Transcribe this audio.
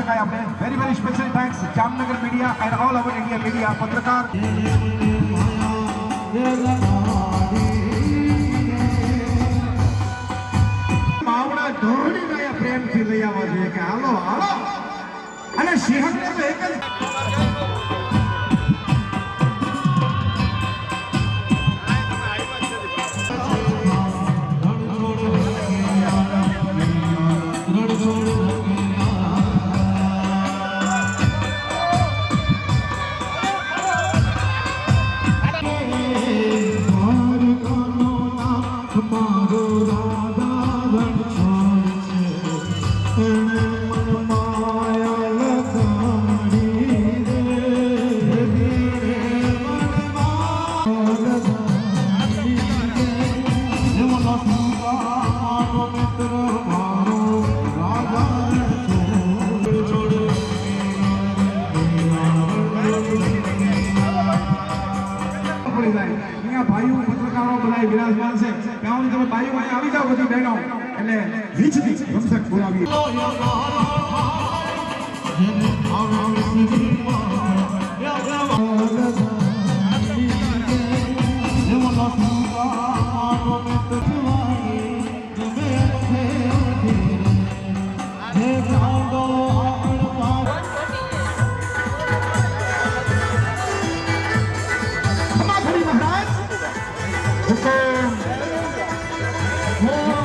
શકાય આપણે. Very special thanks Jamnagar media and all over India media પત્રકાર. માવડા દોડી ગયા પ્રેમથી લઈ આવવા જોઈએ કે હાલો હાલો. અને સિંહને તો એક જ ભાઈઓ પત્રકારો બધા વિરાજમાન છે. ત્યાં તમે ભાઈઓ અહીં આવી જાઓ બધી બહેનો એટલે રીચથી રમઝટ બોલાવી. Oh